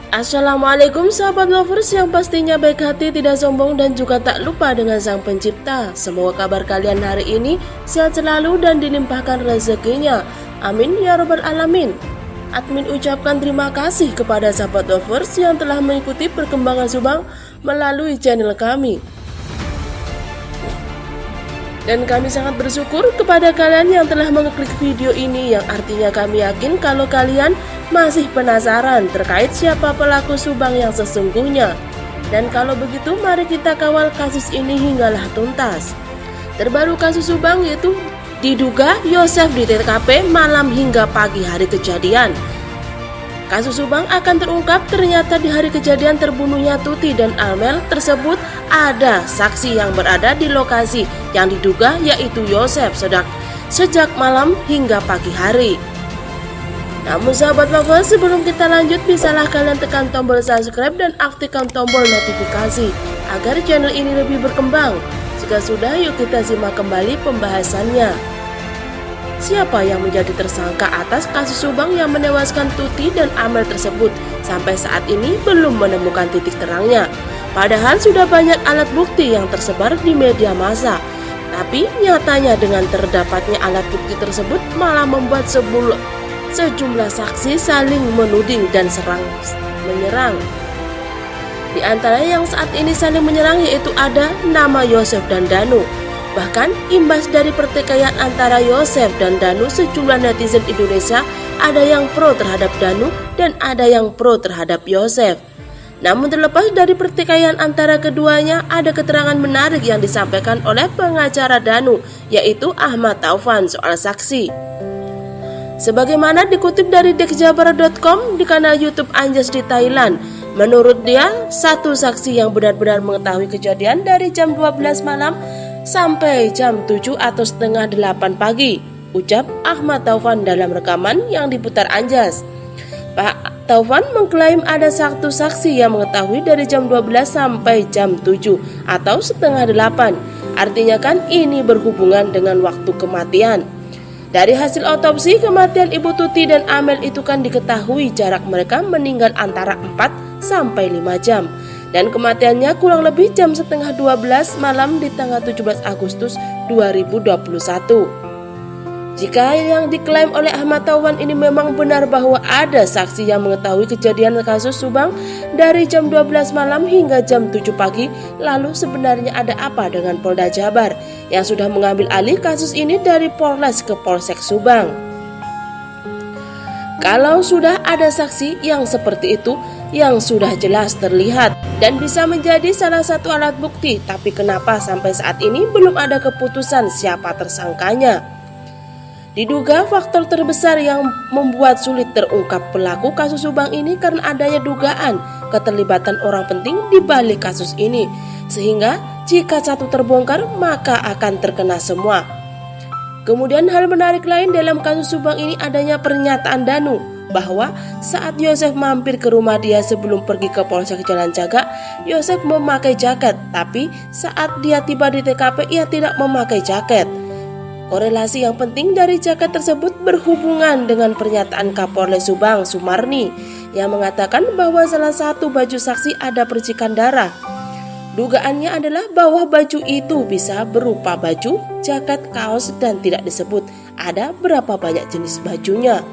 Assalamualaikum sahabat lovers yang pastinya baik hati, tidak sombong dan juga tak lupa dengan Sang Pencipta. Semoga kabar kalian hari ini sehat selalu dan dilimpahkan rezekinya. Amin ya robbal alamin. Admin ucapkan terima kasih kepada sahabat lovers yang telah mengikuti perkembangan Subang melalui channel kami. Dan kami sangat bersyukur kepada kalian yang telah mengeklik video ini, yang artinya kami yakin kalau kalian masih penasaran terkait siapa pelaku Subang yang sesungguhnya. Dan kalau begitu mari kita kawal kasus ini hinggalah tuntas. Terbaru kasus Subang yaitu diduga Yosef di TKP malam hingga pagi hari kejadian. Kasus Subang akan terungkap ternyata di hari kejadian terbunuhnya Tuti dan Amel tersebut ada saksi yang berada di lokasi yang diduga yaitu Yosef sejak malam hingga pagi hari. Namun sahabat lovers, sebelum kita lanjut bisalah kalian tekan tombol subscribe dan aktifkan tombol notifikasi agar channel ini lebih berkembang. Jika sudah, yuk kita simak kembali pembahasannya. Siapa yang menjadi tersangka atas kasus Subang yang menewaskan Tuti dan Amel tersebut sampai saat ini belum menemukan titik terangnya. Padahal sudah banyak alat bukti yang tersebar di media massa. Tapi nyatanya dengan terdapatnya alat bukti tersebut malah membuat sejumlah saksi saling menuding dan menyerang. Di antara yang saat ini saling menyerang yaitu ada nama Yosef dan Danu. Bahkan imbas dari pertikaian antara Yosef dan Danu, sejumlah netizen Indonesia ada yang pro terhadap Danu dan ada yang pro terhadap Yosef. Namun terlepas dari pertikaian antara keduanya, ada keterangan menarik yang disampaikan oleh pengacara Danu yaitu Ahmad Taufan soal saksi. Sebagaimana dikutip dari dekjabar.com di kanal YouTube Anjas di Thailand, menurut dia satu saksi yang benar-benar mengetahui kejadian dari jam 12 malam sampai jam 7 atau setengah 8 pagi, ucap Ahmad Taufan dalam rekaman yang diputar Anjas. Pak Taufan mengklaim ada satu saksi yang mengetahui dari jam 12 sampai jam 7 atau setengah 8. Artinya kan ini berhubungan dengan waktu kematian. Dari hasil otopsi kematian Ibu Tuti dan Amel itu kan diketahui jarak mereka meninggal antara 4 sampai 5 jam. Dan kematiannya kurang lebih jam setengah 12 malam di tanggal 17 Agustus 2021. Jika yang diklaim oleh Ahmad Taufan ini memang benar bahwa ada saksi yang mengetahui kejadian kasus Subang dari jam 12 malam hingga jam 7 pagi, lalu sebenarnya ada apa dengan Polda Jabar yang sudah mengambil alih kasus ini dari Polres ke Polsek Subang? Kalau sudah ada saksi yang seperti itu, yang sudah jelas terlihat dan bisa menjadi salah satu alat bukti, tapi kenapa sampai saat ini belum ada keputusan siapa tersangkanya? Diduga faktor terbesar yang membuat sulit terungkap pelaku kasus Subang ini karena adanya dugaan keterlibatan orang penting di balik kasus ini, sehingga jika satu terbongkar maka akan terkena semua. Kemudian hal menarik lain dalam kasus Subang ini adanya pernyataan Danu bahwa saat Yosef mampir ke rumah dia sebelum pergi ke Polsek Jalan Cagak, Yosef memakai jaket, tapi saat dia tiba di TKP ia tidak memakai jaket. Korelasi yang penting dari jaket tersebut berhubungan dengan pernyataan Kapolres Subang Sumarni yang mengatakan bahwa salah satu baju saksi ada percikan darah. Dugaannya adalah bahwa baju itu bisa berupa baju, jaket, kaos, dan tidak disebut ada berapa banyak jenis bajunya.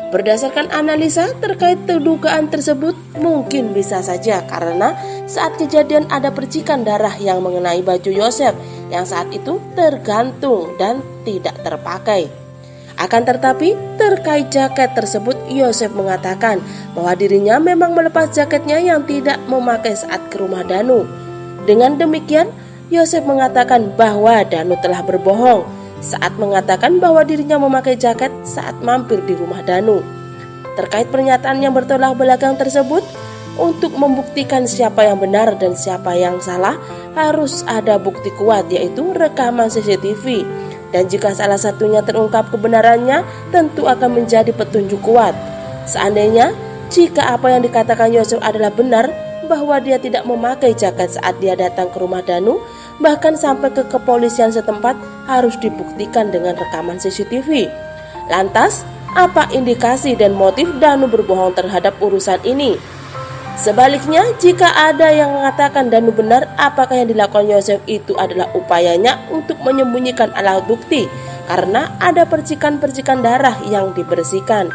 Berdasarkan analisa terkait dugaan tersebut, mungkin bisa saja karena saat kejadian ada percikan darah yang mengenai baju Yosef yang saat itu tergantung dan tidak terpakai. Akan tetapi terkait jaket tersebut, Yosef mengatakan bahwa dirinya memang melepas jaketnya yang tidak memakai saat ke rumah Danu. Dengan demikian, Yosef mengatakan bahwa Danu telah berbohong saat mengatakan bahwa dirinya memakai jaket saat mampir di rumah Danu. Terkait pernyataan yang bertolak belakang tersebut, untuk membuktikan siapa yang benar dan siapa yang salah, harus ada bukti kuat yaitu rekaman CCTV. Dan jika salah satunya terungkap kebenarannya, tentu akan menjadi petunjuk kuat. Seandainya, jika apa yang dikatakan Yosef adalah benar, bahwa dia tidak memakai jaket saat dia datang ke rumah Danu, bahkan sampai ke kepolisian setempat harus dibuktikan dengan rekaman CCTV. Lantas, apa indikasi dan motif Danu berbohong terhadap urusan ini? Sebaliknya, jika ada yang mengatakan Danu benar, apakah yang dilakukan Yosef itu adalah upayanya untuk menyembunyikan alat bukti karena ada percikan-percikan darah yang dibersihkan.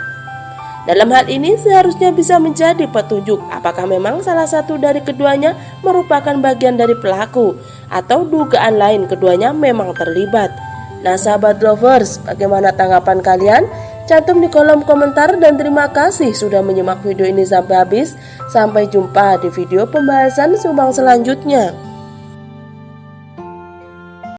Dalam hal ini seharusnya bisa menjadi petunjuk apakah memang salah satu dari keduanya merupakan bagian dari pelaku atau dugaan lain keduanya memang terlibat. Nah sahabat lovers, bagaimana tanggapan kalian? Cantum di kolom komentar dan terima kasih sudah menyimak video ini sampai habis. Sampai jumpa di video pembahasan Subang selanjutnya.